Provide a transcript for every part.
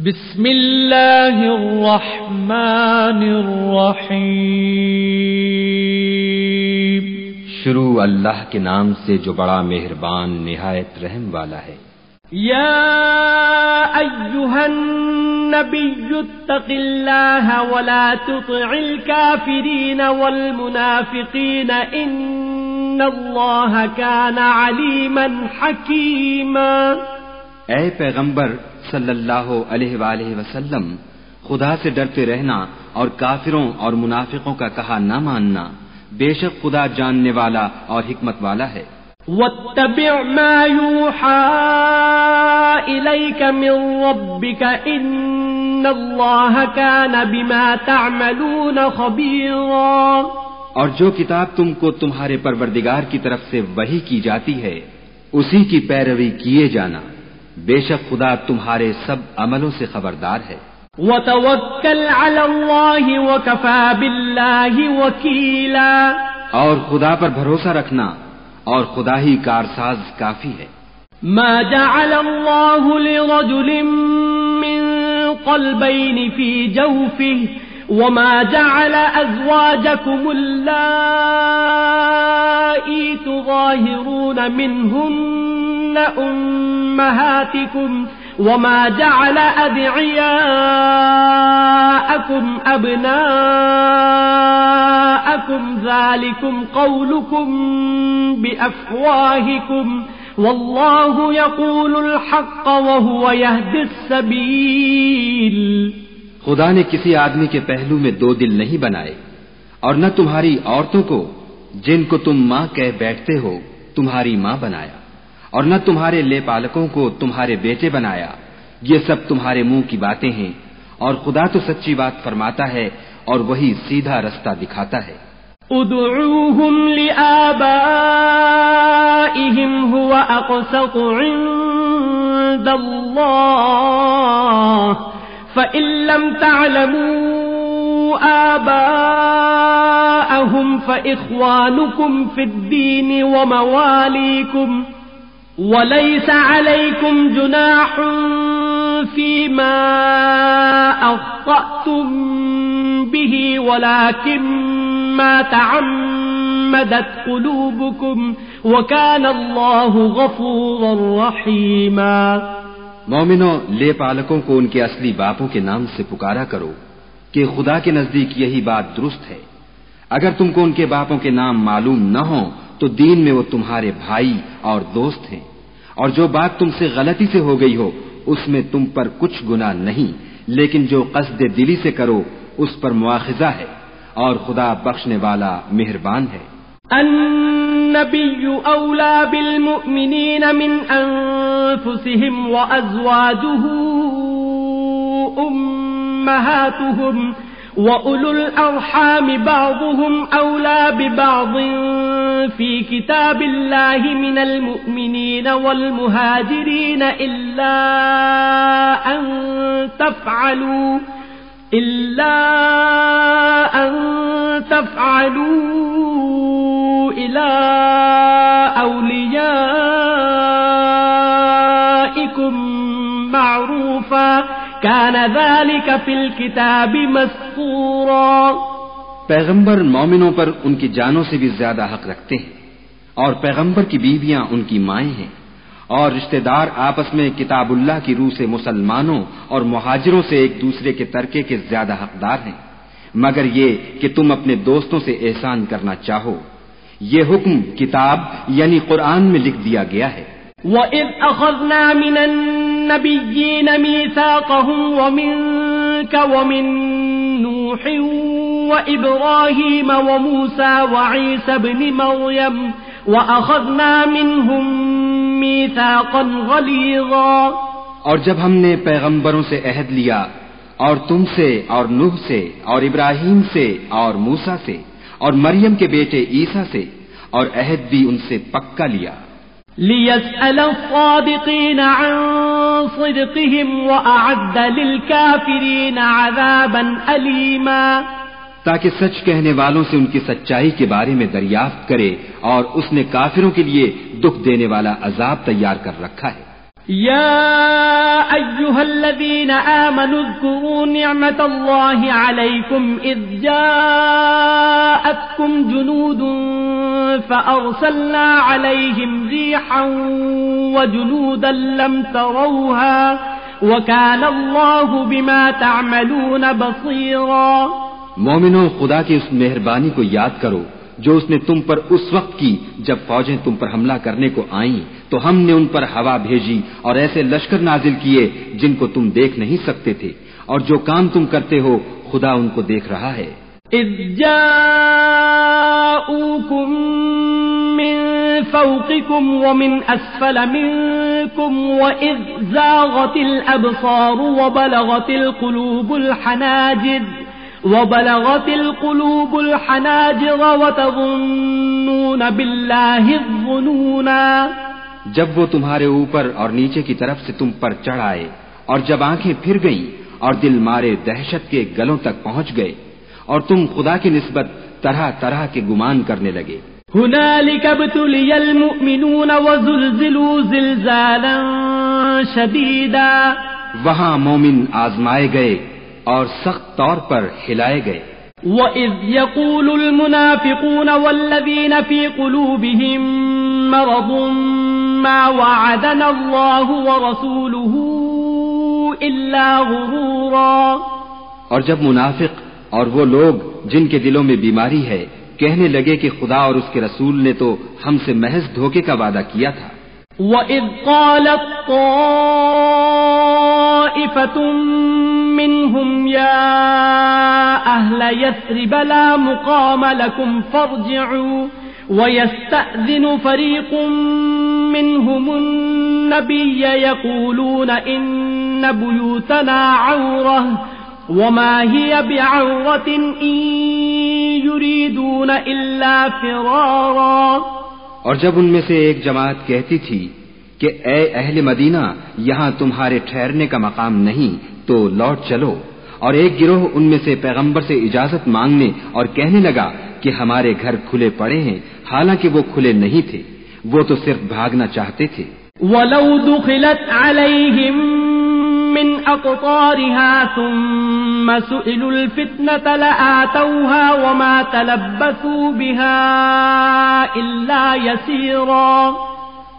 بسم اللہ الرحمن الرحیم۔ شروع اللہ کے نام سے جو بڑا مہربان نہایت رحم والا ہے۔ یا ایھا النبی اتق اللہ ولا تطع الکافرین والمنافقین ان اللہ کان علیما حکیما۔ اے پیغمبر صلی اللہ علیہ وآلہ وسلم، خدا سے ڈرتے رہنا اور کافروں اور منافقوں کا کہا نہ ماننا، بے شک خدا جاننے والا اور حکمت والا ہے۔ واتبع ما یوحى الیک من ربک ان اللہ کان بما تعملون خبیرا۔ اور جو کتاب تم کو تمہارے پروردگار کی طرف سے وحی کی جاتی ہے اسی کی پیروی کیے جانا، بے شک خدا تمہارے سب عملوں سے خبردار ہے۔ وَتَوَكَّلْ عَلَى اللَّهِ وَكَفَى بِاللَّهِ وَكِيلًا۔ اور خدا پر بھروسہ رکھنا اور خدا ہی کارساز کافی ہے۔ ما جعل الله لرجل من قلبين في جوفه وما جعل أزواجكم اللائي تظاهرون منهن أمهاتكم وما جعل أدعياءكم أبناءكم ذلكم قولكم بأفواهكم والله يقول الحق وهو يهدي السبيل۔ خدا نے کسی آدمی کے پہلو میں دو دل نہیں بنائے، اور نہ تمہاری عورتوں کو جن کو تم ماں کہہ بیٹھتے ہو تمہاری ماں بنایا، اور نہ تمہارے لے پالکوں کو تمہارے بیٹے بنایا۔ یہ سب تمہارے منہ کی باتیں ہیں، اور خدا تو سچی بات فرماتا ہے اور وہی سیدھا رستہ دکھاتا ہے۔ ادعوهم لآبائهم هو أقسط عند الله فإن لم تعلموا آباءهم فإخوانكم في الدين ومواليكم وليس عليكم جناح فيما أخطأتم به ولكن ما تعمدت قلوبكم وكان الله غفورا رحيما۔ مومنوں، لے پالکوں کو ان کے اصلی باپوں کے نام سے پکارا کرو کہ خدا کے نزدیک یہی بات درست ہے۔ اگر تم کو ان کے باپوں کے نام معلوم نہ ہوں تو دین میں وہ تمہارے بھائی اور دوست ہیں، اور جو بات تم سے غلطی سے ہو گئی ہو اس میں تم پر کچھ گناہ نہیں، لیکن جو قصد دلی سے کرو اس پر مواخذہ ہے، اور خدا بخشنے والا مہربان ہے۔ النبي أولى بالمؤمنين من أنفسهم وأزواجه أمهاتهم وأولو الأرحام بعضهم أولى ببعض في كتاب الله من المؤمنين والمهاجرين إلا أن تفعلوا إلى أوليائكم معروفا كان ذلك في الكتاب مسطورا۔ پیغمبر مومنوں پر ان کی جانوں سے بھی زیادہ حق رکھتے ہیں، اور پیغمبر کی بیویاں ان کی مائیں ہیں، اور رشتہ دار آپس میں کتاب اللہ کی روح سے مسلمانوں اور مہاجروں سے ایک دوسرے کے ترکے کے زیادہ حقدار ہیں، مگر یہ کہ تم اپنے دوستوں سے احسان کرنا چاہو۔ یہ حکم کتاب یعنی قرآن میں لکھ دیا گیا ہے۔ وَإِذْ أَخَذْنَا مِنَ النَّبِيِّينَ مِيثَاقَهُمْ وَمِنكَ وَمِن نُوحٍ وَإِبْرَاهِيمَ وَمُوسَى وَعِيسَى ابْنِ مَرْيَمَ وَأَخَذْنَا مِنْهُم مِيثَاقًا غَلِيظًا۔ اور جب ہم نے پیغمبروں سے عہد لیا، اور تم سے اور نوح سے اور ابراہیم سے اور موسیٰ سے اور مریم کے بیٹے عیسیٰ سے، اور عہد بھی ان سے پکا لیا۔ لِيَسْأَلَ الصَّادِقِينَ عَن صِدْقِهِمْ وَأَعَدَّ لِلْكَافِرِينَ عَذَابًا أَلِيمًا۔ تاکہ سچ کہنے والوں سے ان کی سچائی کے بارے میں دریافت کرے، اور اس نے کافروں کے لیے دکھ دینے والا عذاب تیار کر رکھا ہے۔ يا أيها الذين آمنوا اذكروا نعمة الله عليكم إذ جاءتكم جنود فأرسلنا عليهم ريحا وجنودا لم تروها وكان الله بما تعملون بصيرا. مومنوں، خدا کی اس مہربانی کو یاد کرو جو اس نے تم پر اس وقت کی جب فوجیں تم پر حملہ کرنے کو آئیں تو ہم نے ان پر ہوا بھیجی اور ایسے لشکر نازل کیے جن کو تم دیکھ نہیں سکتے تھے، اور جو کام تم کرتے ہو خدا ان کو دیکھ رہا ہے. اذ جاءوكم من فوقكم ومن اسفل منكم واذ زاغت الابصار وبلغت القلوب الحناجر وتظنون بالله الظنونا. جب وہ تمہارے اوپر اور نیچے کی طرف سے تم پر چڑھ آئے اور جب آنکھیں پھر گئیں اور دل مارے دہشت کے گلوں تک پہنچ گئے اور تم خدا کی نسبت طرح طرح کے گمان کرنے لگے. هنالك ابتلي المؤمنون وزلزلوا زلزالا شديدا. وہاں مومن آزمائے گئے اور سخت طور پر ہلائے گئے. وَإِذْ يَقُولُ الْمُنَافِقُونَ وَالَّذِينَ فِي قُلُوبِهِم مَّرَضٌ مَّا وَعَدَنَا اللَّهُ وَرَسُولُهُ إِلَّا غُرُورًا. اور جب منافق اور وہ لوگ جن کے دلوں میں بیماری ہے کہنے لگے کہ خدا اور اس کے رسول نے تو ہم سے محض دھوکے کا وعدہ کیا تھا. وَإِذْ قَالَتْ طَائِفَةٌ مِّنْهُمْ يَا أَهْلَ يَثْرِبَ لَا مُقَامَ لَكُمْ فَارْجِعُوا وَيَسْتَأْذِنُ فَرِيقٌ مِّنْهُمُ النَّبِيَّ يَقُولُونَ إِنَّ بُيُوتَنَا عَوْرَةٌ وَمَا هِيَ بِعَوْرَةٍ إِن يُرِيدُونَ إِلَّا فِرَارًا. اور جب ان میں سے ایک جماعت کہتی تھی کہ اے اہل مدینہ یہاں تمہارے ٹھہرنے کا مقام نہیں تو لوٹ چلو، اور ایک گروہ ان میں سے پیغمبر سے اجازت مانگنے اور کہنے لگا کہ ہمارے گھر کھلے پڑے ہیں، حالانکہ وہ کھلے نہیں تھے، وہ تو صرف بھاگنا چاہتے تھے. وَلَوْ دُخِلَتْ عَلَيْهِمْ مِنْ أَقْطَارِهَا ثُمَّ سُئِلُوا الْفِتْنَةَ لَآتَوْهَا وَمَا تَلَبَّثُوا بِهَا إِلَّا يَسِيرًا.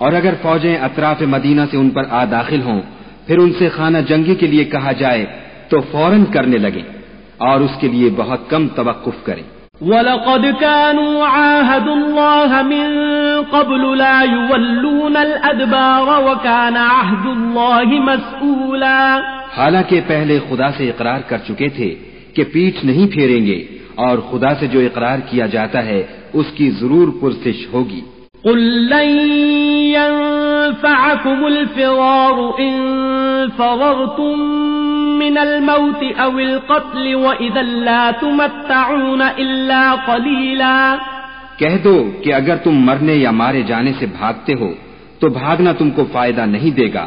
اور اگر فوجیں اطراف مدینہ سے ان پر آ داخل ہوں پھر ان سے خانہ جنگی کے لیے کہا جائے تو فوراً کرنے لگیں اور اس کے لیے بہت کم توقف کریں. وَلَقَدْ كَانُوا عَاهَدُوا اللَّهَ مِن قَبْلُ لَا يُوَلُّونَ الْأَدْبَارَ وَكَانَ عَهْدُ اللَّهِ مَسْئُولًا. حالانکہ پہلے خدا سے اقرار کر چکے تھے کہ پیٹھ نہیں پھیریں گے، اور خدا سے جو اقرار کیا جاتا ہے اس کی ضرور پرسش ہوگی. قُل لَّن يَنفَعَكُمُ الْفِرَارُ إِن فَرَرْتُم مِّنَ الْمَوْتِ أَوِ الْقَتْلِ وَإِذًا لَّا تُمَتَّعُونَ إِلَّا قَلِيلًا. کہہ دو کہ اگر تم مرنے یا مارے جانے سے بھاگتے ہو تو بھاگنا تم کو فائدہ نہیں دے گا،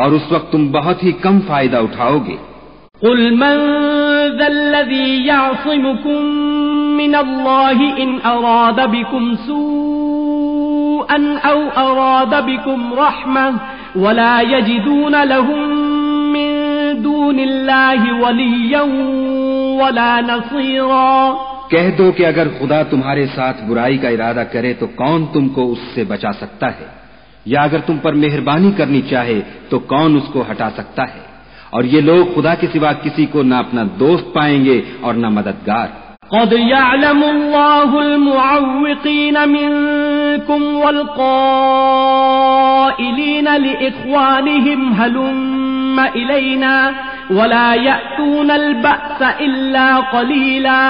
اور اس وقت تم بہت ہی کم فائدہ اٹھاؤ گے. قُلْ مَن ذَا الَّذِي يَعْصِمُكُم مِّنَ اللَّهِ إِنْ أَرَادَ بِكُمْ سُوءًا أَوْ أَرَادَ بِكُمْ رَحْمَةً وَلَا يَجِدُونَ لَهُم مِّن دُونِ اللَّهِ وَلِيًّا وَلَا نَصِيرًا. کہہ دو کہ اگر خدا تمہارے ساتھ برائی کا ارادہ کرے تو کون تم کو اس سے بچا سکتا ہے، یا اگر تم پر مہربانی کرنی چاہے تو کون اس کو ہٹا سکتا ہے. اور یہ لوگ خدا کے سوا کسی کو نہ اپنا دوست پائیں گے اور نہ مددگار. قد يعلم الله المعوقين منكم والقائلين لإخوانهم هلم إلينا ولا يأتون البأس إلا قليلا.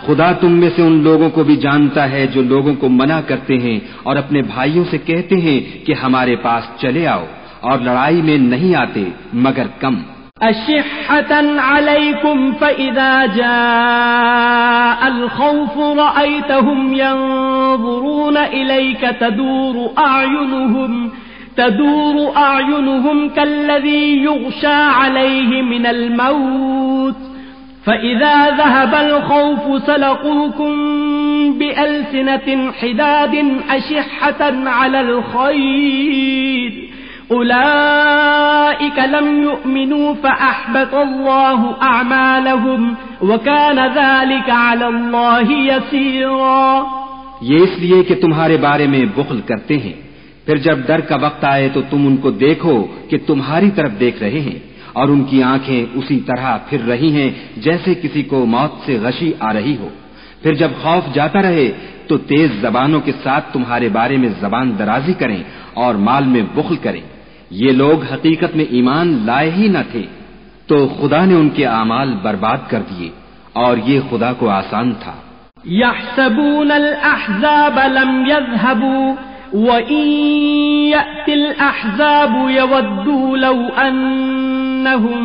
خدا تم میں سے ان لوگوں کو بھی جانتا ہے جو لوگوں کو منع کرتے ہیں اور اپنے بھائیوں سے کہتے ہیں کہ ہمارے پاس چلے آؤ، اور لڑائی میں نہیں آتے مگر کم. أشحة عليكم فإذا جاء الخوف رأيتهم ينظرون إليك تدور أعينهم كالذي يغشى عليه من الموت فإذا ذهب الخوف سلقوكم بألسنة حداد أشحة على الخير أولئك لم يؤمنوا فأحبط الله أعمالهم وكان ذلك على الله يسيرا۔ یہ اس لیے کہ تمہارے بارے میں بخل کرتے ہیں، پھر جب ڈر کا وقت آئے تو تم ان کو دیکھو کہ تمہاری طرف دیکھ رہے ہیں، اور ان کی آنکھیں اسی طرح پھر رہی ہیں جیسے کسی کو موت سے غشی آ رہی ہو۔ پھر جب خوف جاتا رہے تو تیز زبانوں کے ساتھ تمہارے بارے میں زبان درازی کریں اور مال میں بخل کریں۔ یہ لوگ حقیقت میں ایمان لائے ہی نہ تھے، تو خدا نے ان کے اعمال برباد کر دیے، اور یہ خدا کو آسان تھا۔ يحسبون الأحزاب لم يذهبوا وإن يأتي الأحزاب يودوا لو أنهم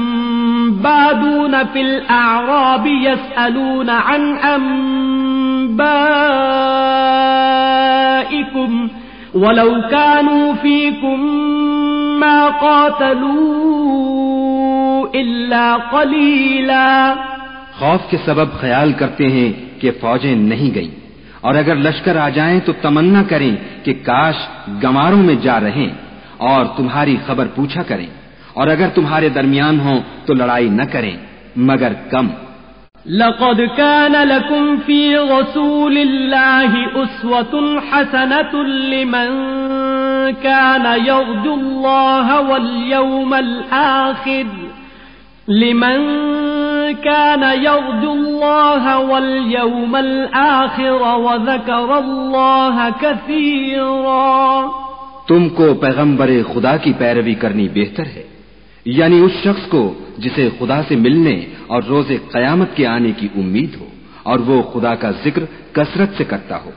بادون في الأعراب يسألون عن أنبائكم ولو كانوا فيكم ما قاتلوا إلا قليلا۔ خوف کے سبب خیال کرتے ہیں کہ فوجیں نہیں گئیں، اور اگر لشکر آ جائیں تو تمنا کریں کہ کاش گماروں میں جا رہیں اور تمہاری خبر پوچھا کریں، اور اگر تمہارے درمیان ہوں تو لڑائی نہ کریں مگر کم۔ لقد كان لكم في رسول الله أسوة حسنة لمن كان يرجو الله واليوم الآخر وذكر الله كثيرا۔ تم کو پیغمبر خدا کی پیروی کرنی بہتر ہے، یعنی اس شخص کو جسے خدا سے ملنے اور روز قیامت کے آنے کی امید ہو، اور وہ خدا کا ذکر کثرت سے کرتا ہو۔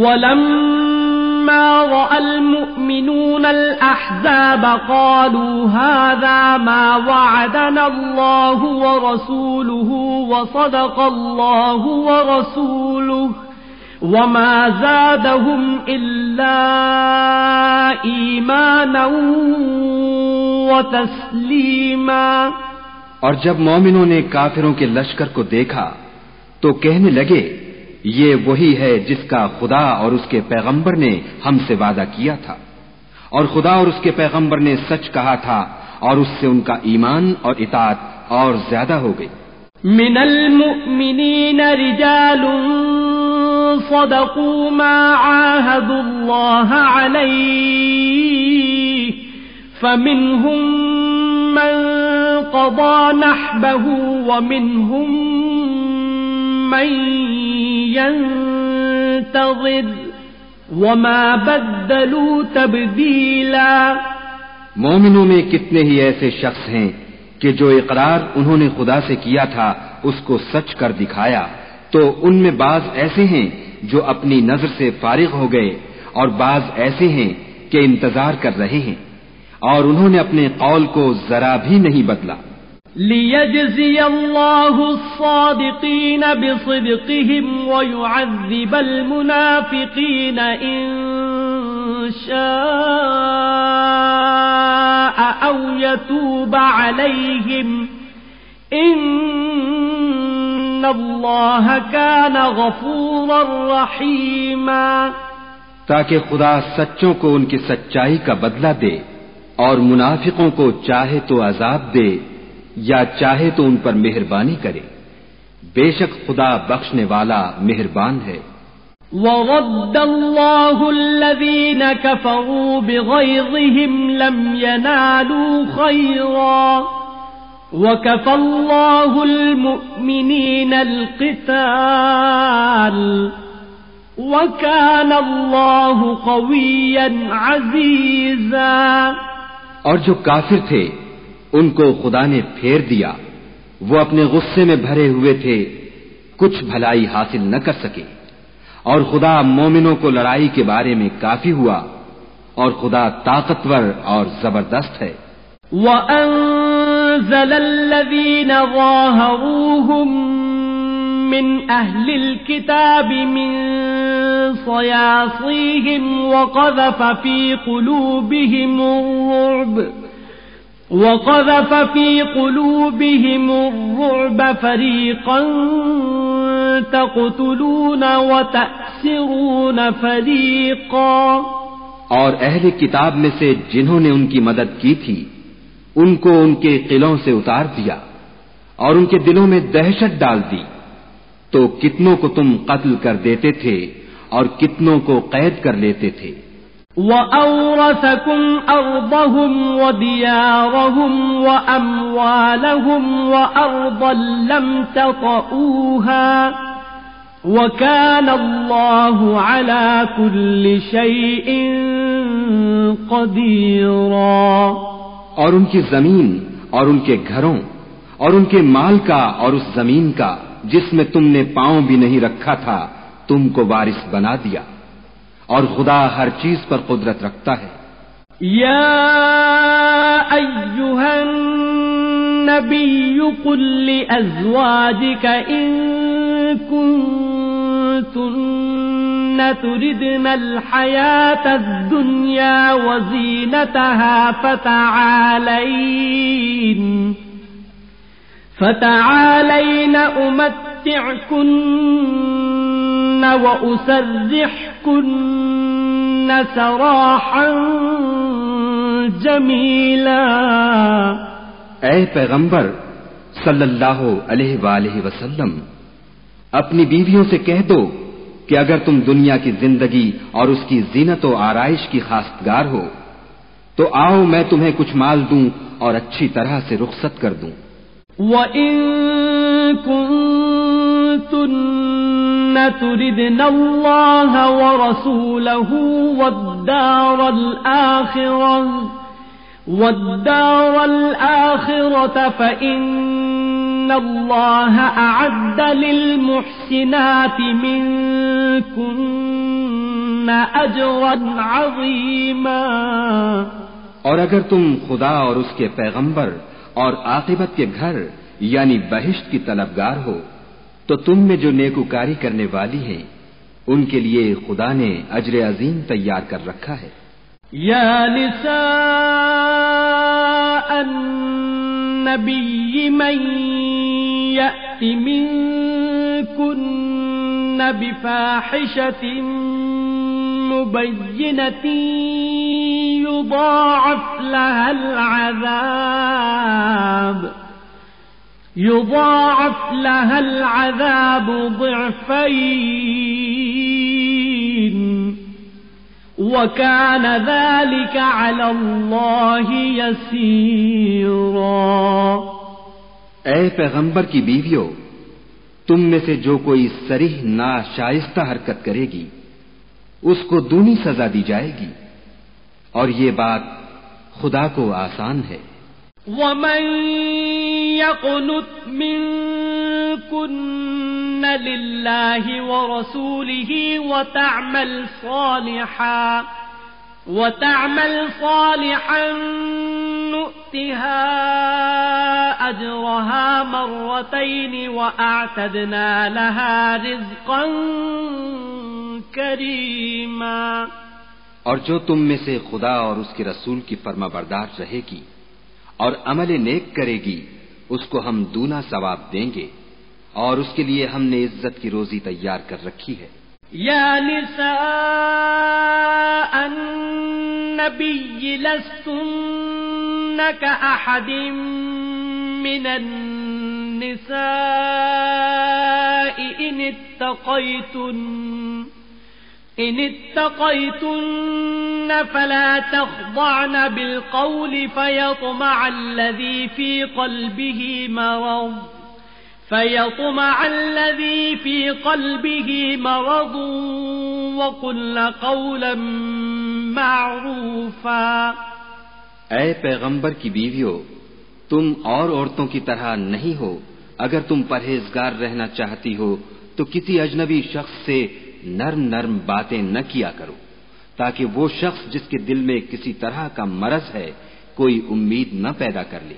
وَلَمَّا رَأَى الْمُؤْمِنُونَ الْأَحْزَابَ قَالُوا هَذَا مَا وَعَدَنَا اللَّهُ وَرَسُولُهُ وَصَدَقَ اللَّهُ وَرَسُولُهُ وَمَا زَادَهُمْ إِلَّا إِيمَانًا وَتَسْلِيمًا۔ اور جب مومنوں نے کافروں کے لشکر کو دیکھا تو کہنے لگے یہ وہی ہے جس کا خدا اور اس کے پیغمبر نے ہم سے وعدہ کیا تھا، اور خدا اور اس کے پیغمبر نے سچ کہا تھا، اور اس سے ان کا ایمان اور اطاعت اور زیادہ ہو گئی۔ من المؤمنین رجال صدقوا ما عاهدوا الله عليه فمنهم من قضى نحبه ومنهم من ينتظر وما بدلوا تبديلا۔ مومنوں میں کتنے ہی ایسے شخص ہیں کہ جو اقرار انہوں نے خدا سے کیا تھا اس کو سچ کر دکھایا، تو ان میں بعض ایسے ہیں جو اپنی نظر سے فارغ ہو گئے، اور بعض ایسے ہیں کہ انتظار کر رہے ہیں، اور انہوں نے اپنے قول کو ذرا بھی نہیں بدلا۔ لِيَجْزِيَ اللَّهُ الصَّادِقِينَ بِصِدْقِهِمْ وَيُعَذِّبَ الْمُنَافِقِينَ إِن شَاءَ أَوْ يَتُوبَ عَلَيْهِمْ إِنَّ اللَّهَ كَانَ غَفُورًا رَحِيمًا۔ تاکہ خدا سچوں کو ان کی سچائی کا بدلہ دے، اور منافقوں کو چاہے تو عذاب دے یا چاہے تو ان پر مہربانی کرے، بے شک خدا بخشنے والا مہربان ہے۔ وَرَدَّ اللَّهُ الَّذِينَ كَفَرُوا بِغَيْظِهِمْ لَمْ يَنَالُوا خَيْرًا وَكَفَى اللَّهُ الْمُؤْمِنِينَ الْقِتَالَ وَكَانَ اللَّهُ قَوِيًّا عَزِيزًا۔ اور جو کافر تھے ان کو خدا نے پھیر دیا، وہ اپنے غصے میں بھرے ہوئے تھے، کچھ بھلائی حاصل نہ کر سکے، اور خدا مومنوں کو لڑائی کے بارے میں کافی ہوا، اور خدا طاقتور اور زبردست ہے۔ وَأَنزَلَ الَّذِينَ ظَاهَرُوهُم مِّنْ أَهْلِ الْكِتَابِ مِنْ صَيَاصِيهِمْ وَقَذَفَ فِي قُلُوبِهِمُ الرُّعْبَ فَرِيقًا تَقْتُلُونَ وَتَأْسِرُونَ فَرِيقًا۔ اور اہل کتاب میں سے جنہوں نے ان کی مدد کی تھی ان کو ان کے قلعوں سے اتار دیا اور ان کے دلوں میں دہشت ڈال دی، تو کتنوں کو تم قتل کر دیتے تھے اور کتنوں کو قید کر لیتے تھے۔ وَأَوْرَثَكُمْ أَرْضَهُمْ وَدِيَارَهُمْ وَأَمْوَالَهُمْ وَأَرْضًا لَّمْ تَطَئُوهَا وَكَانَ اللَّهُ عَلَى كُلِّ شَيْءٍ قَدِيرًا۔ اور ان کی زمین اور ان کے گھروں اور ان کے مال کا اور اس زمین کا جس میں تم نے پاؤں بھی نہیں رکھا تھا تم کو وارث بنا دیا، اور خدا ہر چیز پر قدرت رکھتا ہے۔ یا ایھا النبی قل لأزواجک ان کنتن تردن الحیاة الدنیا وزینتها فتعالین امتعکن وأسرحكن سراحا جمیلا۔ اے پیغمبر صلی اللہ علیہ وآلہ وسلم، اپنی بیویوں سے کہہ دو کہ اگر تم دنیا کی زندگی اور اس کی زینت و آرائش کی خواستگار ہو تو آؤ میں تمہیں کچھ مال دوں اور اچھی طرح سے رخصت کر دوں۔ وَإِن كُنتُنَّ تُرِدْنَ اللَّهَ وَرَسُولَهُ وَالدَّارَ الْآخِرَةَ فَإِنَّ اللَّهَ أَعَدَّ لِلْمُحْسِنَاتِ مِنكُنَّ أَجْرًا عَظِيمًا۔ اور اگر تم خدا اور اس کے پیغمبر اور عاقبت کے گھر یعنی بہشت کی طلبگار ہو تو تم میں جو نیکوکاری کرنے والی ہیں ان کے لیے خدا نے اجر عظیم تیار کر رکھا ہے۔ یا نساء النبی من یأت منکن بفاحشة مبینة يضاعف لها العذاب ضعفين وكان ذلك على الله يسيرا۔ اے پیغمبر کی بیویوں، تم میں سے جو کوئی صریح ناشائستہ حرکت کرے گی اس کو دونی سزا دی جائے گی، اور یہ بات خدا کو آسان ہے۔ وَمَن يَقْنُتْ مِنكُنَّ لِلَّهِ وَرَسُولِهِ وَتَعْمَلْ صَالِحًا نُؤْتِهَا أَجْرَهَا مرتين وَأَعْتَدْنَا لَهَا رِزْقًا كَرِيمًا۔ اور جو تم میں سے خدا اور اس کے رسول کی فرما بردار رہے گی اور عمل نیک کرے گی اس کو ہم دونا ثواب دیں گے، اور اس کے لیے ہم نے عزت کی روزی تیار کر رکھی ہے۔ یا نساء النبی لستن کأحد من النساء إن اتقيتن فلا تخضعن بالقول فيطمع الذي في قلبه مرض وقلن قولا معروفا۔ اے پیغمبر کی بیویوں، تم اور عورتوں کی طرح نہیں ہو۔ اگر تم پرہیزگار رہنا چاہتی ہو تو کسی اجنبی شخص سے نرم نرم باتیں نہ کیا کرو، تاکہ وہ شخص جس کے دل میں کسی طرح کا مرض ہے کوئی امید نہ پیدا کر لے،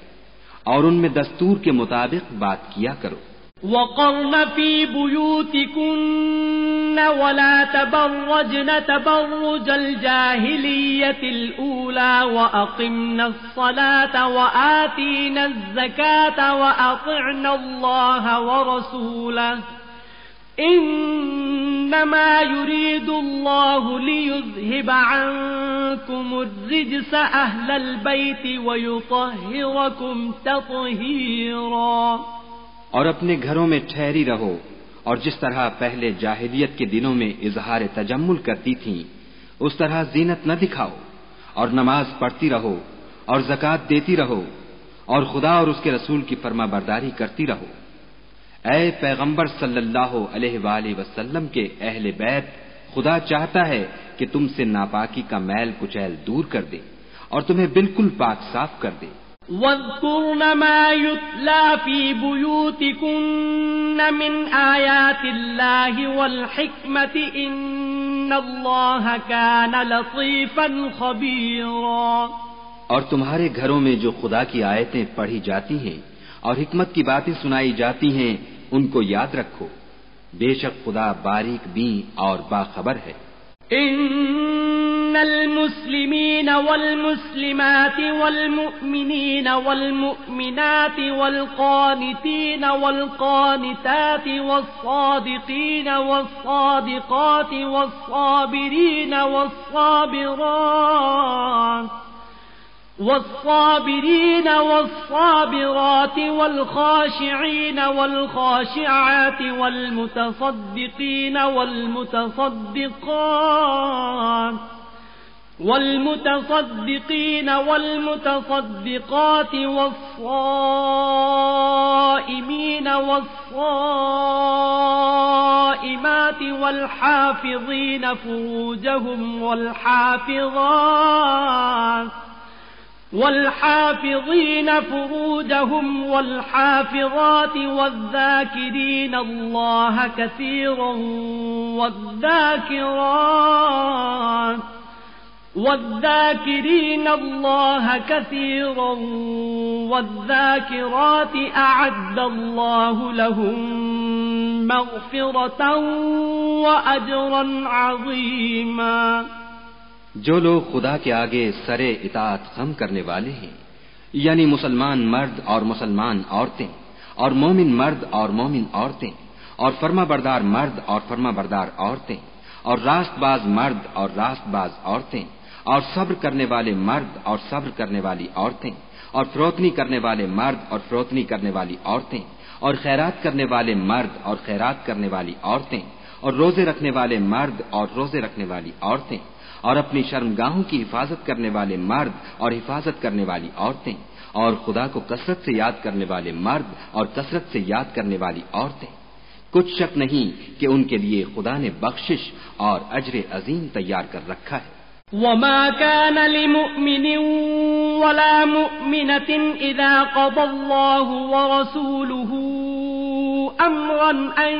اور ان میں دستور کے مطابق بات کیا کرو۔ وَقَرْنَ فِي بُيُوتِكُنَّ وَلَا تَبَرَّجْنَ تَبَرُّجَ الْجَاهِلِيَّةِ الْأُولَى وَأَقِمْنَ الصَّلَاةَ وَآتِينَ الزَّكَاةَ وَأَطِعْنَ اللَّهَ وَرَسُولَهُ إِنَّ إنما يريد الله ليذهب عنكم الرجس أهل البيت ويطهركم تطهيرا. اور اپنے گھروں میں ٹھہری رہو، اور جس طرح پہلے جاہلیت کے دنوں میں اظہار تجمل کرتی تھیں اس طرح زینت نہ دکھاؤ، اور نماز پڑھتی رہو اور زکوٰۃ دیتی رہو، اور خدا اور اس کے رسول کی فرما برداری کرتی رہو. اے پیغمبر صلی اللہ علیہ وآلہ وسلم کے اہل بیت، خدا چاہتا ہے کہ تم سے ناپاکی کا میل کچیل دور کر دے اور تمہیں بالکل پاک صاف کر دے. وَاذْكُرْنَ مَا يُتْلَى فِي بُيُوتِكُنَّ مِنْ آيَاتِ اللَّهِ وَالْحِكْمَةِ إِنَّ اللَّهَ كَانَ لَطِيفًا خَبِيرًا. اور تمہارے گھروں میں جو خدا کی آیتیں پڑھی جاتی ہیں اور حکمت کی باتیں سنائی جاتی ہیں ان کو یاد رکھو، بے شک خدا باریک بین اور باخبر ہے. ان المسلمین والمسلمات والمؤمنین والمؤمنات والقانتین والقانتات والصادقین والصادقات والصابرین والصابرين والصابرات والخاشعين والخاشعات والمتصدقين والمتصدقات والصائمين والصائمات والحافظين فروجهم والحافظات والذاكرين الله كثيرا والذاكرات أعد الله لهم مغفرة وأجرا عظيما. جو لوگ خدا کے آگے سر اطاعت خم کرنے والے ہیں، یعنی مسلمان مرد اور مسلمان عورتیں اور مومن مرد اور مومن عورتیں اور فرما بردار مرد اور فرما بردار عورتیں اور راست باز مرد اور راست باز عورتیں اور صبر کرنے والے مرد اور صبر کرنے والی عورتیں اور فروتنی کرنے والے مرد اور فروتنی کرنے والی عورتیں اور خیرات کرنے والے مرد اور خیرات کرنے والی عورتیں اور روزے رکھنے والے مرد اور روزے رکھنے والی عورتیں اور اپنی شرمگاہوں کی حفاظت کرنے والے مرد اور حفاظت کرنے والی عورتیں اور خدا کو کثرت سے یاد کرنے والے مرد اور کثرت سے یاد کرنے والی عورتیں. کچھ شک نہیں کہ ان کے لیے خدا نے بخشش اور اجر عظیم تیار کر رکھا ہے. وما كان لمؤمن ولا مؤمنة إذا قضى الله ورسوله أمرا أن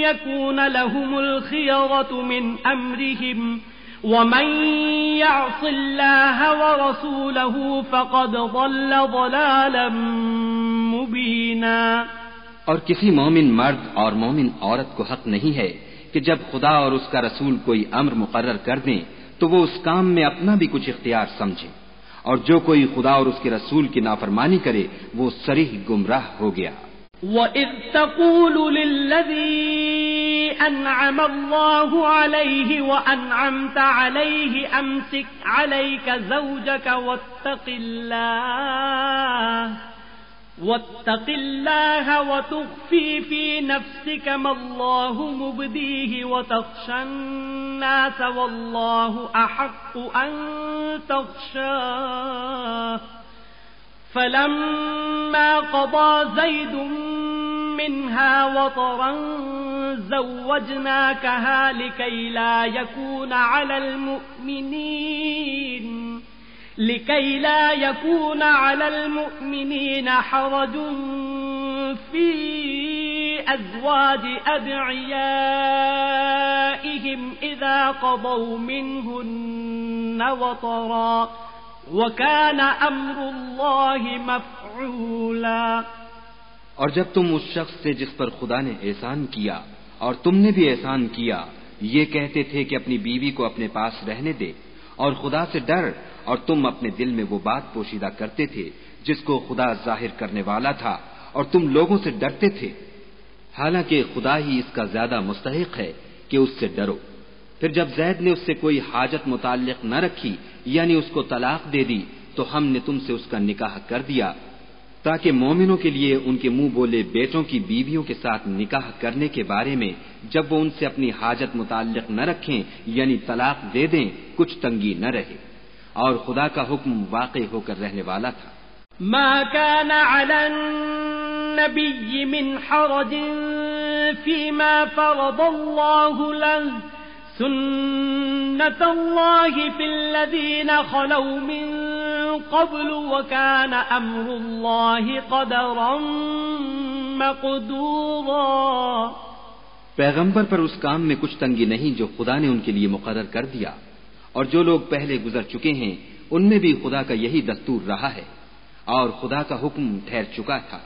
يكون لهم الخيرة من أمرهم ومن يعص الله ورسوله فقد ضل ضلالا مبينا. اور کسی مومن مرد اور مومن عورت کو حق نہیں ہے کہ جب خدا اور اس کا رسول کوئی امر مقرر کر دیں تو وہ اس کام میں اپنا بھی کچھ اختیار سمجھے، اور جو کوئی خدا اور اس کے رسول کی نافرمانی کرے وہ صریح گمراہ ہو گیا. وَإِذْ تَقُولُ لِلَّذِي أَنْعَمَ اللَّهُ عَلَيْهِ وَأَنْعَمْتَ عَلَيْهِ أَمْسِكْ عَلَيْكَ زَوْجَكَ واتق الله وتخفي في نفسك ما الله مبديه وتخشى الناس والله أحق أن تخشاه فلما قضى زيد منها وطرا زوجناكها لكي لا يكون على المؤمنين حرج في أزواج أدعيائهم إذا قضوا منهن وطرا وكان أمر الله مفعولا. اور جب تم اس شخص سے جس پر خدا نے احسان کیا اور تم نے بھی احسان کیا یہ کہتے تھے کہ اپنی بیوی کو اپنے پاس رہنے دے اور خدا سے ڈر، اور تم اپنے دل میں وہ بات پوشیدہ کرتے تھے جس کو خدا ظاہر کرنے والا تھا اور تم لوگوں سے ڈرتے تھے، حالانکہ خدا ہی اس کا زیادہ مستحق ہے کہ اس سے ڈرو۔ پھر جب زید نے اس سے کوئی حاجت متعلق نہ رکھی یعنی اس کو طلاق دے دی تو ہم نے تم سے اس کا نکاح کر دیا تاکہ مومنوں کے لیے ان کے منہ بولے بیٹوں کی بیویوں کے ساتھ نکاح کرنے کے بارے میں جب وہ ان سے اپنی حاجت متعلق نہ رکھیں یعنی طلاق دے دیں کچھ تنگی نہ رہے، اور خدا کا حکم واقع ہو کر رہنے والا تھا۔ ما كان على النبي من حرج فيما فرض الله له سنة الله في الذين خلوا من قبل وكان أمر الله قدرا مقدورا۔ پیغمبر پر اس کام میں کچھ تنگی نہیں جو خدا نے ان کے لیے مقرر کر دیا، اور جو لوگ پہلے گزر چکے ہیں ان میں بھی خدا کا یہی دستور رہا ہے اور خدا کا حکم ٹھہر چکا تھا۔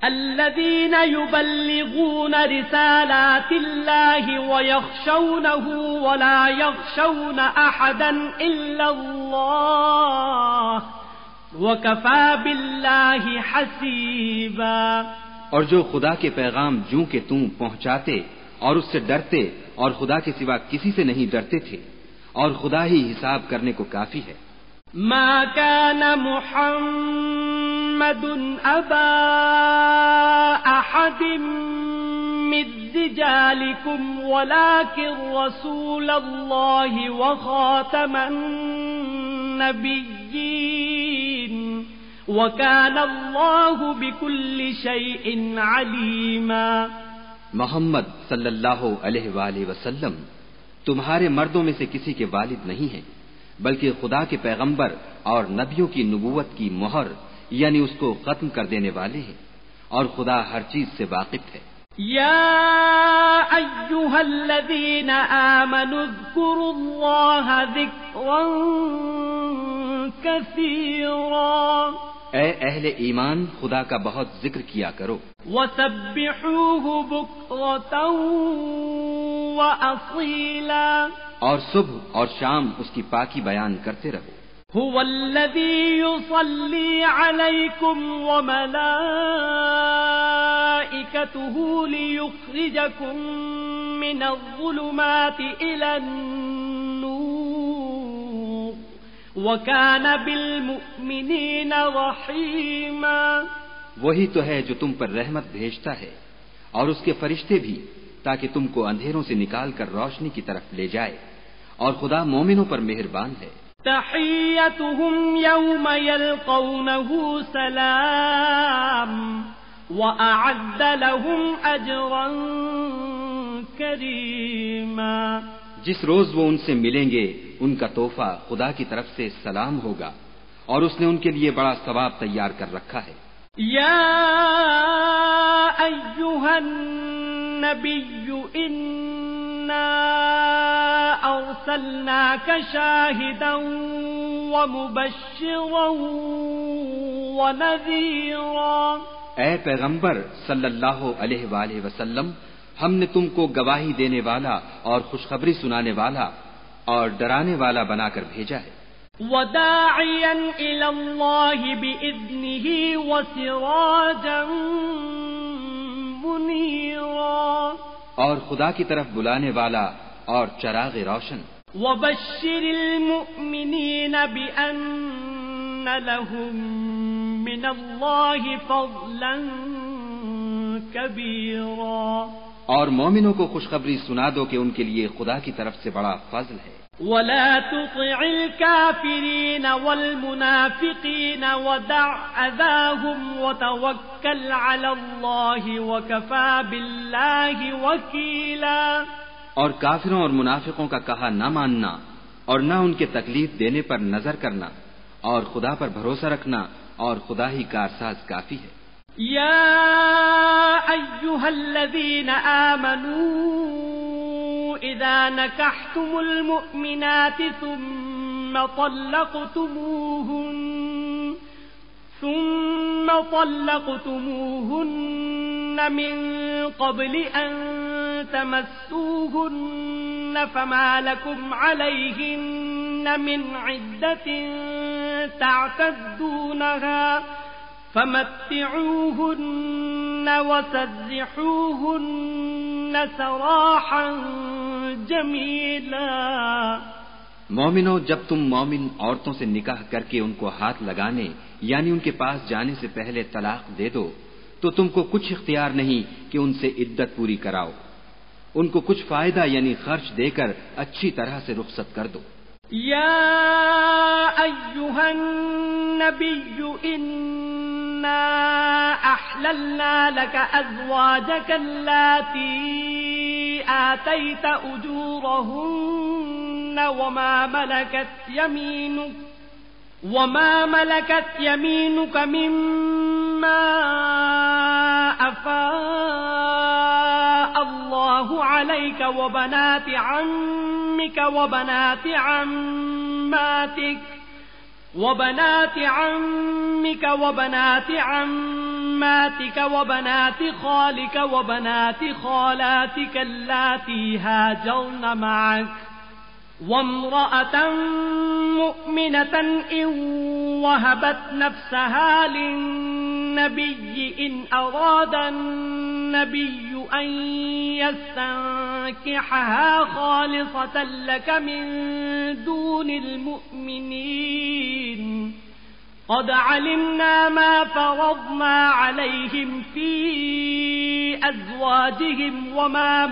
الذين يبلغون رسالات الله ويخشونه ولا يخشون أحدا إلا الله وكفى بالله حسيبا۔ اور جو خدا کے پیغام جوں کہ تم پہنچاتے اور اس سے ڈرتے اور خدا کے سوا کسی سے نہیں ڈرتے تھے، اور خدا ہی حساب کرنے کو کافی ہے۔ ما كان محمد أبا أحد من رجالكم ولكن رسول الله وخاتم النبيين وكان الله بكل شيء عليما۔ محمد صلی اللہ علیہ وآلہ وسلم تمہارے مردوں میں سے کسی کے والد نہیں ہیں، بلکہ خدا کے پیغمبر اور نبیوں کی نبوت کی مہر یعنی اس کو ختم کر دینے والے ہیں، اور خدا ہر چیز سے واقف ہے۔ یا ایھا الذین آمنوا اذکروا اللہ ذکرا کثیرا، اے اہل ایمان خدا کا بہت ذکر کیا کرو، وسبحوہ بکرۃ وأصیلا، اور صبح اور شام اس کی پاکی بیان کرتے رہو۔ هو الذی یصلی علیکم وملائکتہ لیخرجکم من الظلمات الی النور وکان بالمؤمنین رحیما۔ وہی تو ہے جو تم پر رحمت بھیجتا ہے اور اس کے فرشتے بھی، تاکہ تم کو اندھیروں سے نکال کر روشنی کی طرف لے جائے، اور خدا مومنوں پر مہربان ہے۔ تحیتهم یوم یلقونہ سلام وأعد لهم اجرا کریما۔ جس روز وہ ان سے ملیں گے ان کا تحفہ خدا کی طرف سے سلام ہوگا، اور اس نے ان کے لیے بڑا ثواب تیار کر رکھا ہے۔ یا ایھا النبی انا ارسلناک شاہدا ومبشرا ونذیرا، اے پیغمبر صلی اللہ علیہ وآلہ وسلم ہم نے تم کو گواہی دینے والا اور خوشخبری سنانے والا اور ڈرانے والا بنا کر بھیجا ہے۔ وداعیا الی اللہ بإذنہ وسراجا منیرا، اور خدا کی طرف بلانے والا اور چراغ روشن۔ وبشر المؤمنین بأن لهم من اللہ فضلا کبیرا، اور مومنوں کو خوشخبری سنا دو کہ ان کے لیے خدا کی طرف سے بڑا فضل ہے۔ ولا تطع الكافرين والمنافقين ودع أذاهم وتوكل على الله وكفى بالله وكيلا، اور کافروں اور منافقوں کا کہا نہ ماننا اور نہ ان کے تکلیف دینے پر نظر کرنا، اور خدا پر بھروسہ رکھنا، اور خدا ہی کارساز کافی ہے۔ یا ایھا الذین آمنوا اذا نکحتم المؤمنات ثم طلقتموهن من قبل ان تمسوهن فما لكم عليهن من عدة تعتدونها فمتعوهن وسرحوهن سراحا جميلا. مومنو، جب تم مومن عورتوں سے نکاح کر کے ان کو ہاتھ لگانے یعنی ان کے پاس جانے سے پہلے طلاق دے دو تو تم کو کچھ اختیار نہیں کہ ان سے عدت پوری کراؤ. ان کو کچھ فائدہ یعنی خرچ دے کر اچھی طرح سے رخصت کر دو. یا ایھا النبی انا احللنا لك ازواجك اللاتي آتيت اجورهن وما ملكت يمينك مما أفاء الله عليك وبنات عمك وبنات عماتك وبنات خالك وبنات خالاتك اللاتي هاجرن معك وامرأة مؤمنة إن وهبت نفسها للنبي إن أراد النبي أن يستنكحها خالصة لك من دون المؤمنين. قد علمنا ما فرضنا عليهم في أزواجهم وما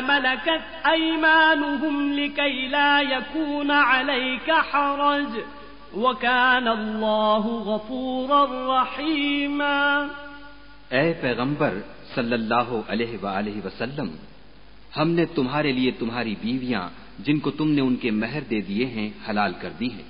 ملكت أيمانهم لكي لا يكون عليك حرج وكان الله غفورا رحيما. اے پیغمبر صلی اللہ علیہ وآلہ وسلم، ہم نے تمہارے لیے تمہاری بیویاں جن کو تم نے ان کے مہر دے دیے ہیں حلال کر دی ہیں،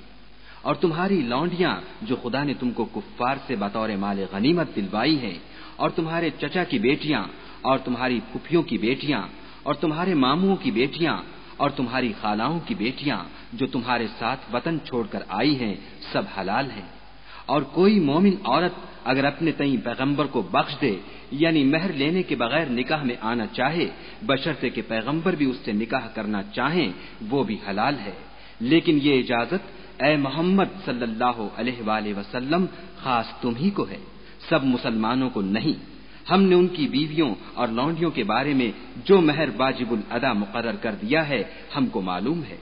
اور تمہاری لونڈیاں جو خدا نے تم کو کفار سے بطور مال غنیمت دلوائی ہیں، اور تمہارے چچا کی بیٹیاں اور تمہاری پھپھیوں کی بیٹیاں اور تمہارے ماموں کی بیٹیاں اور تمہاری خالاؤں کی بیٹیاں جو تمہارے ساتھ وطن چھوڑ کر آئی ہیں، سب حلال ہیں. اور کوئی مومن عورت اگر اپنے تئیں پیغمبر کو بخش دے یعنی مہر لینے کے بغیر نکاح میں آنا چاہے بشرطے کہ پیغمبر بھی اس سے نکاح کرنا چاہیں، وہ بھی حلال ہے. لیکن یہ اجازت اے محمد صلی اللہ علیہ وآلہ وسلم خاص تم ہی کو ہے، سب مسلمانوں کو نہیں. ہم نے ان کی بیویوں اور لونڈیوں کے بارے میں جو مہر واجب الادا مقرر کر دیا ہے ہم کو معلوم ہے.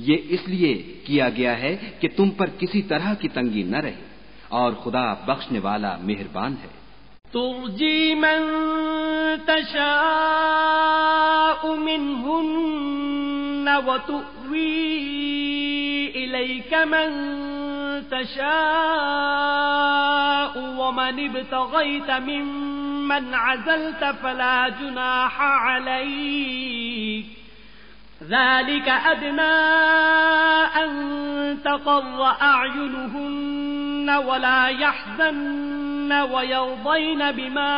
یہ اس لیے کیا گیا ہے کہ تم پر کسی طرح کی تنگی نہ رہے، اور خدا بخشنے والا مہربان ہے. ترجی من تشاء منهن وتؤوی الیک من تشاء ومن ابتغیت ممن عزلت فلا جناح علیک ذلك أدنى أن تقر أعينهن ولا يحزن ويرضين بما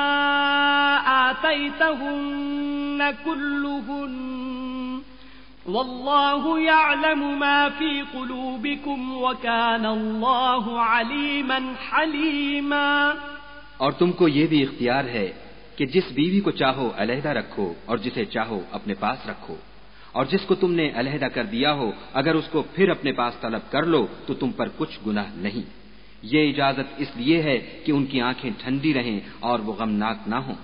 آتيتهن كلهن والله يعلم ما في قلوبكم وكان الله عليما حليما. اور تم کو یہ بھی اختیار ہے کہ جس بیوی کو چاہو علیحدہ رکھو اور جسے چاہو اپنے پاس رکھو، اور جس کو تم نے علیحدہ کر دیا ہو اگر اس کو پھر اپنے پاس طلب کر لو تو تم پر کچھ گناہ نہیں. یہ اجازت اس لیے ہے کہ ان کی آنکھیں ٹھنڈی رہیں اور وہ غمناک نہ ہوں،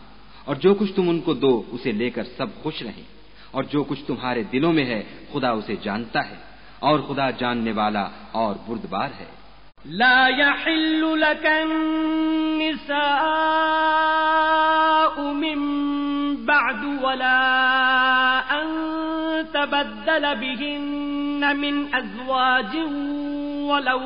اور جو کچھ تم ان کو دو اسے لے کر سب خوش رہیں، اور جو کچھ تمہارے دلوں میں ہے خدا اسے جانتا ہے، اور خدا جاننے والا اور بردبار ہے. لا يحل لك النساء من بعد ولا أن تبدل بهن من أزواج ولو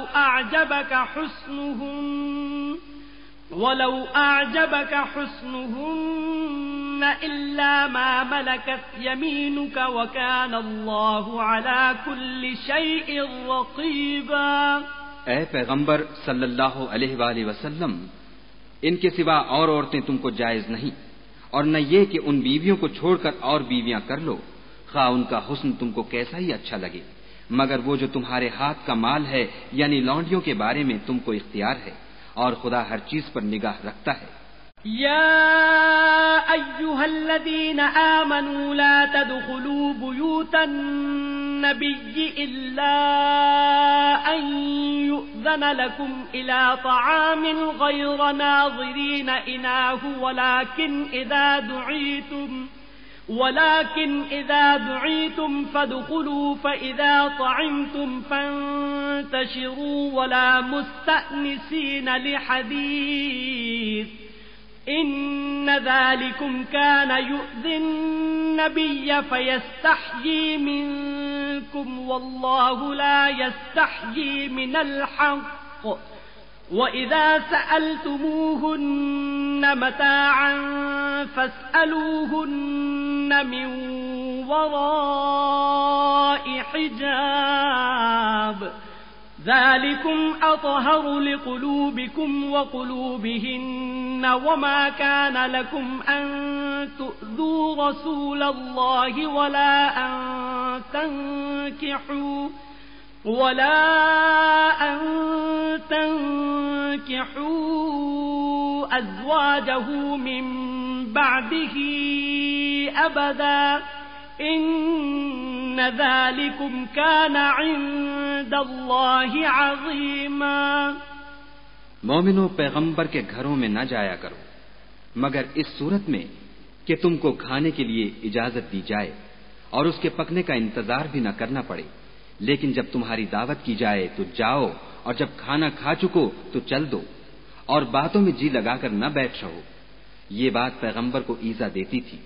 أعجبك حسنهن إلا ما ملكت يمينك وكان الله على كل شيء رقيبا. اے پیغمبر صلی اللہ علیہ وآلہ وسلم، ان کے سوا اور عورتیں تم کو جائز نہیں، اور نہ یہ کہ ان بیویوں کو چھوڑ کر اور بیویاں کر لو، خواہ ان کا حسن تم کو کیسا ہی اچھا لگے، مگر وہ جو تمہارے ہاتھ کا مال ہے یعنی لونڈیوں کے بارے میں تم کو اختیار ہے، اور خدا ہر چیز پر نگاہ رکھتا ہے. یا ایھا الذین آمنوا لا تدخلوا بیوت النبی الا ان یؤذن لکم الى طعام غیر ناظرین اناہ ولكن إذا دعيتم فادخلوا فإذا طعمتم فانتشروا ولا مستأنسين لحديث إن ذلكم كان يؤذي النبي فيستحيي منكم والله لا يستحيي من الحق وإذا سألتموهن متاعا فاسألوهن من وراء حجاب ذلكم أطهر لقلوبكم وقلوبهن وما كان لكم أن تؤذوا رسول الله ولا أن تنكحوا أزواجه من بعده أبدا إن ذلكم كان عند الله عظيما. مومنو پیغمبر کے گھروں میں نہ جایا کرو مگر اس صورت میں کہ تم کو کھانے کے لیے اجازت دی جائے اور اس کے پکنے کا انتظار بھی نہ کرنا پڑے، لیکن جب تمہاری دعوت کی جائے تو جاؤ اور جب کھانا کھا چکو تو چل دو اور باتوں میں جی لگا کر نہ بیٹھ رہو۔ یہ بات پیغمبر کو ایذا دیتی تھی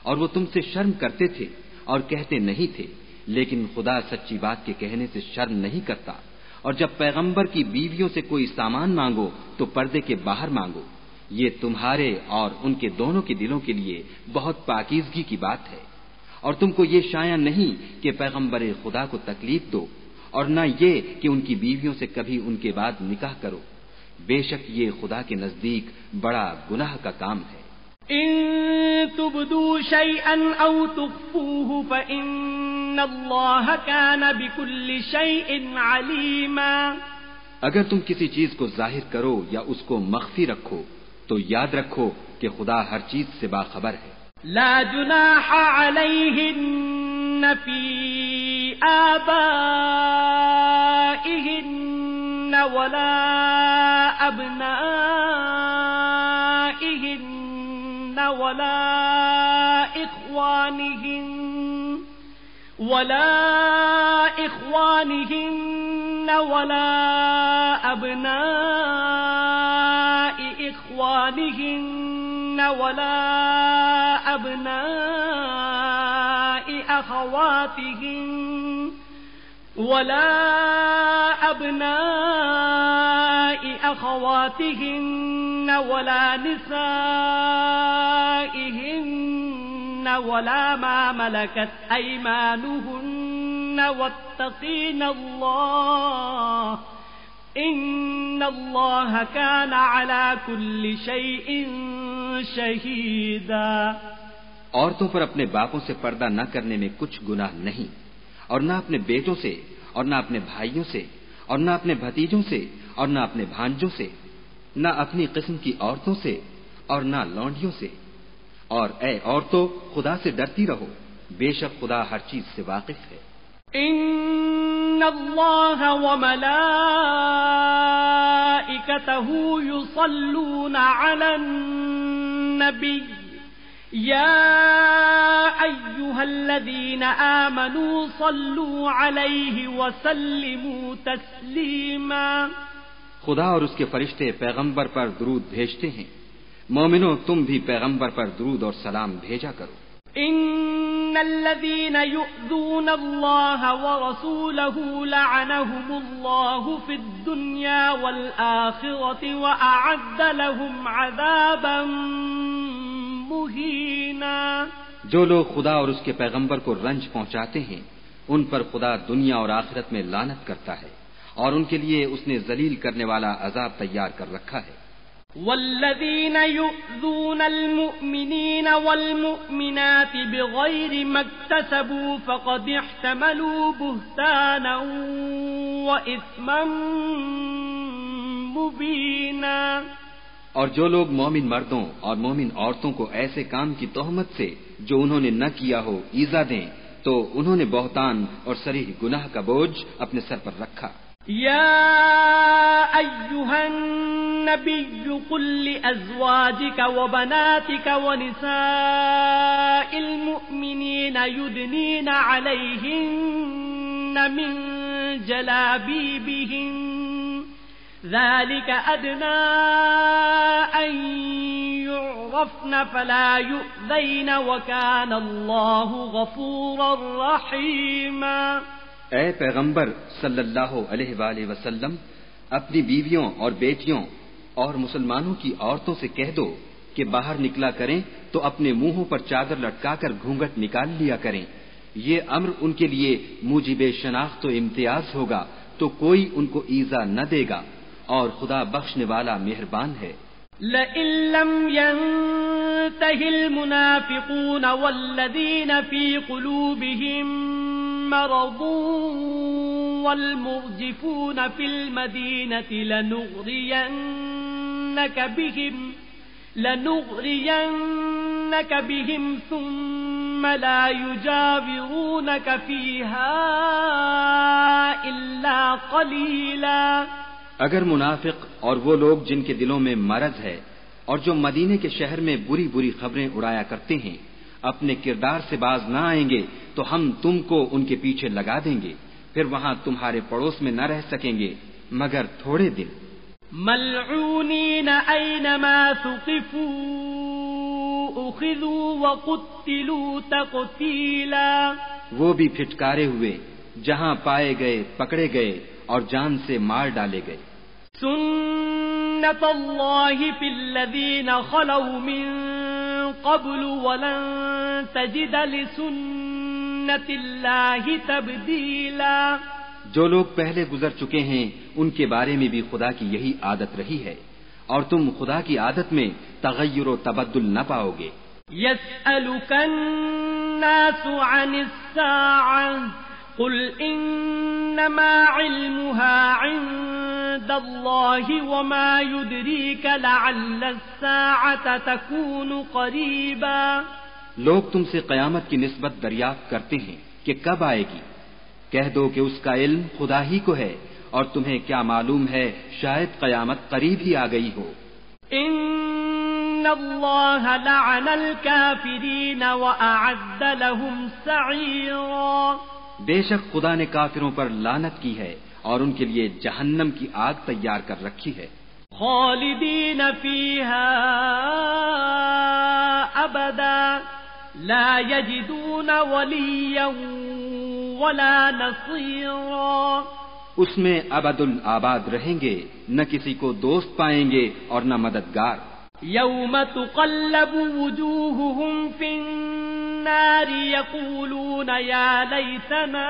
اور وہ تم سے شرم کرتے تھے اور کہتے نہیں تھے، لیکن خدا سچی بات کے کہنے سے شرم نہیں کرتا، اور جب پیغمبر کی بیویوں سے کوئی سامان مانگو تو پردے کے باہر مانگو، یہ تمہارے اور ان کے دونوں کے دلوں کے لیے بہت پاکیزگی کی بات ہے، اور تم کو یہ شایع نہیں کہ پیغمبر خدا کو تکلیف دو اور نہ یہ کہ ان کی بیویوں سے کبھی ان کے بعد نکاح کرو، بے شک یہ خدا کے نزدیک بڑا گناہ کا کام ہے۔ ان تبدوا شيئا او تخفوه فان الله كان بكل شيء عليما۔ اگر تم کسی چیز کو ظاہر کرو یا اس کو مخفی رکھو تو یاد رکھو کہ خدا ہر چیز سے باخبر ہے۔ لا جناح عليهن في آبائهن ولا أبنائهن ولا إخوانهن ولا أبناء إخوانهن ولا أبناء أخواتهن ولا نسائهن ولا ما ملكت أيمانهن واتقين الله إن الله كان على كل شيء شهيدا۔ عورتوں پر اپنے باپوں سے پردہ نہ کرنے میں کچھ گناہ نہیں، اور نہ اپنے بیٹوں سے اور نہ اپنے بھائیوں سے اور نہ اپنے بھتیجوں سے اور نہ اپنے بھانجوں سے، نہ اپنی قسم کی عورتوں سے اور نہ لونڈیوں سے، اور اے عورتوں خدا سے ڈرتی رہو، بے شک خدا ہر چیز سے واقف ہے۔ ان اللہ وملائکتہ یصلون علی النبی یا ایھا الذین آمنوا صلوا علیہ وسلموا تسلیما۔ خدا اور اس کے فرشتے پیغمبر پر درود بھیجتے ہیں، مومنو تم بھی پیغمبر پر درود اور سلام بھیجا کرو۔ ان الذين يؤذون الله ورسوله لعنهم الله في الدنيا والآخرة وأعد لهم عذابا مهينا۔ جو لوگ خدا اور اس کے پیغمبر کو رنج پہنچاتے ہیں ان پر خدا دنیا اور آخرت میں لعنت کرتا ہے، اور ان کے لیے اس نے ذلیل کرنے والا عذاب تیار کر رکھا ہے۔ والذین یؤذون المؤمنین والمؤمنات بغیر ما اکتسبوا فقد احتملوا بہتانا واثما مبینا۔ اور جو لوگ مومن مردوں اور مومن عورتوں کو ایسے کام کی تہمت سے جو انہوں نے نہ کیا ہو ایذا دیں تو انہوں نے بہتان اور صریح گناہ کا بوجھ اپنے سر پر رکھا۔ یا ایھا النبي قل لأزواجك وبناتك ونساء المؤمنين يدنين عليهن من جلابيبهن ذلك أدنى أن يعرفن فلا يؤذين وكان الله غفورا رحيما۔ اے پیغمبر صلی اللہ علیہ وآلہ وسلم، اپنی بیویوں اور بیٹیوں اور مسلمانوں کی عورتوں سے کہہ دو کہ باہر نکلا کریں تو اپنے منہوں پر چادر لٹکا کر گھونگھٹ نکال لیا کریں۔ یہ امر ان کے لیے موجب شناخت و امتیاز ہوگا تو کوئی ان کو ایذا نہ دے گا، اور خدا بخشنے والا مہربان ہے۔ لئن لم ينته المنافقون والذين في قلوبهم مرض والمرجفون في المدينة لنغرينك بهم ثم لا يجاورونك فيها إلا قليلا۔ اگر منافق اور وہ لوگ جن کے دلوں میں مرض ہے اور جو مدینے کے شہر میں بری بری خبریں اڑایا کرتے ہیں اپنے کردار سے باز نہ آئیں گے تو ہم تم کو ان کے پیچھے لگا دیں گے، پھر وہاں تمہارے پڑوس میں نہ رہ سکیں گے مگر تھوڑے دن۔ ملعونین اینما ثقفوا اخذوا وقتلوا تقتیلا، وہ بھی پھٹکارے ہوئے، جہاں پائے گئے پکڑے گئے اور جان سے مار ڈالے گئے۔ سنت اللہ فی الذین خلوا من قبل ولن تجد لسنت اللہ تبدیلا، جو لوگ پہلے گزر چکے ہیں ان کے بارے میں بھی خدا کی یہی عادت رہی ہے، اور تم خدا کی عادت میں تغیر و تبدل نہ پاؤ گے۔ یسألک الناس عن الساعة قل انما علمها عند الله وما يدريك لعل الساعة تكون قريبا۔ لوگ تم سے قیامت کی نسبت دریافت کرتے ہیں کہ کب آئے گی، کہہ دو کہ اس کا علم خدا ہی کو ہے، اور تمہیں کیا معلوم ہے شاید قیامت قریب ہی آ گئی ہو۔ ان اللہ لعن الكافرین واعد لهم سعیرا، بے شک خدا نے کافروں پر لعنت کی ہے اور ان کے لیے جہنم کی آگ تیار کر رکھی ہے۔ خالدین فیہا ابدا لا یجدون ولیا ولا نصیرا، اس میں ابد الآباد رہیں گے، نہ کسی کو دوست پائیں گے اور نہ مددگار۔ یوم تقلب وجوہہم فی النار یقولون یا لیتنا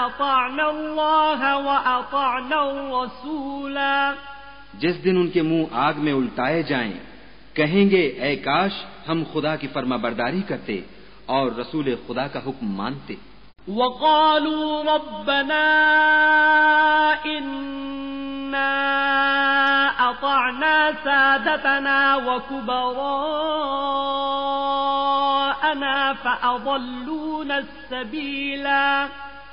اطعنا اللہ واطعنا الرسولا، جس دن ان کے منہ آگ میں الٹائے جائیں کہیں گے اے کاش ہم خدا کی فرما برداری کرتے اور رسول خدا کا حکم مانتے۔ وقالوا ربنا إنا أطعنا سادتنا وكبراءنا فأضلونا السبيلا،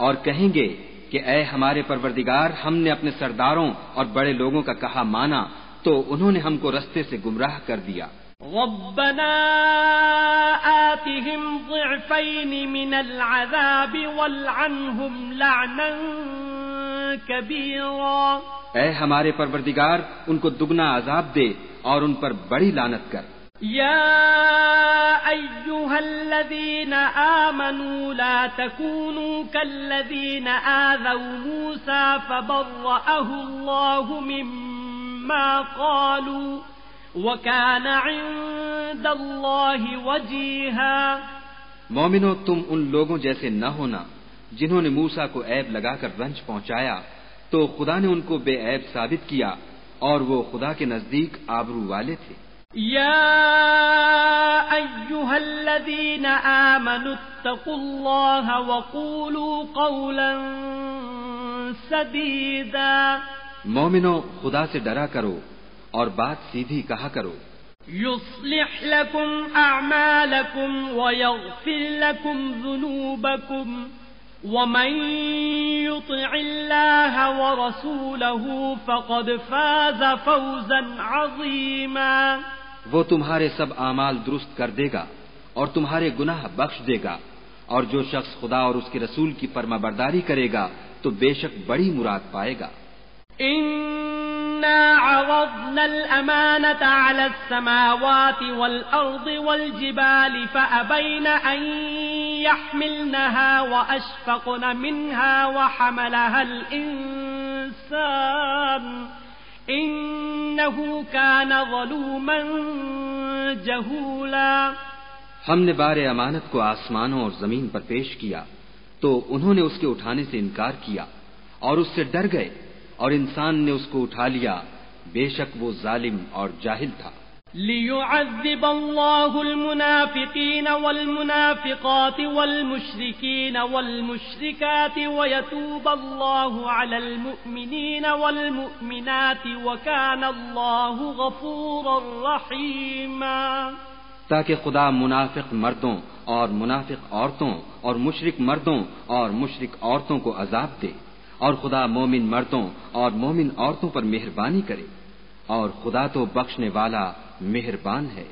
اور کہیں گے کہ اے ہمارے پروردگار ہم نے اپنے سرداروں اور بڑے لوگوں کا کہا مانا تو انہوں نے ہم کو رستے سے گمراہ کر دیا۔ ربنا آتهم ضعفين من العذاب والعنهم لعنا كبيرا، اے ہمارے پروردگار ان کو دگنا عذاب دے اور ان پر بڑی لعنت کر۔ یا ایھا الذین آمنوا لا تکونوا کالذین آذوا موسى فبرأه اللہ مما قالوا وَكَانَ عِندَ اللَّهِ وَجِيهًا، مومنو تم ان لوگوں جیسے نہ ہونا جنہوں نے موسیٰ کو عیب لگا کر رنج پہنچایا تو خدا نے ان کو بے عیب ثابت کیا اور وہ خدا کے نزدیک آبرو والے تھے۔ یا ایھا الذین آمنوا اتقوا اللہ وقولوا قولا سدیدا، مومنو خدا سے ڈرا کرو اور بات سیدھی کہا کرو۔ یصلح لکم اعمالکم ویغفر لکم ذنوبکم ومن يطع الله ورسوله فقد فاز فوزا عظيما۔ وہ تمہارے سب اعمال درست کر دے گا اور تمہارے گناہ بخش دے گا، اور جو شخص خدا اور اس کے رسول کی فرما برداری کرے گا تو بے شک بڑی مراد پائے گا۔ إنا عرضنا الأمانة على السماوات والأرض والجبال فأبين أن يحملنها وأشفقن منها وحملها الإنسان إنه كان ظلوما جهولا۔ ہم نے بار امانت کو آسمانوں اور زمین پر پیش کیا تو انہوں نے اس کے اٹھانے سے انکار کیا اور اس سے ڈر گئے، اور انسان نے اس کو اٹھا لیا، بے شک وہ ظالم اور جاہل تھا۔ لِيُعَذِّبَ اللَّهُ الْمُنَافِقِينَ وَالْمُنَافِقَاتِ وَالْمُشْرِكِينَ وَالْمُشْرِكَاتِ وَيَتُوبَ اللَّهُ عَلَى الْمُؤْمِنِينَ وَالْمُؤْمِنَاتِ وَكَانَ اللَّهُ غَفُورًا رَّحِيمًا، تاکہ خدا منافق مردوں اور منافق عورتوں اور مشرک مردوں اور مشرک عورتوں کو عذاب دے، اور خدا مومن مردوں اور مومن عورتوں پر مہربانی کرے، اور خدا تو بخشنے والا مہربان ہے۔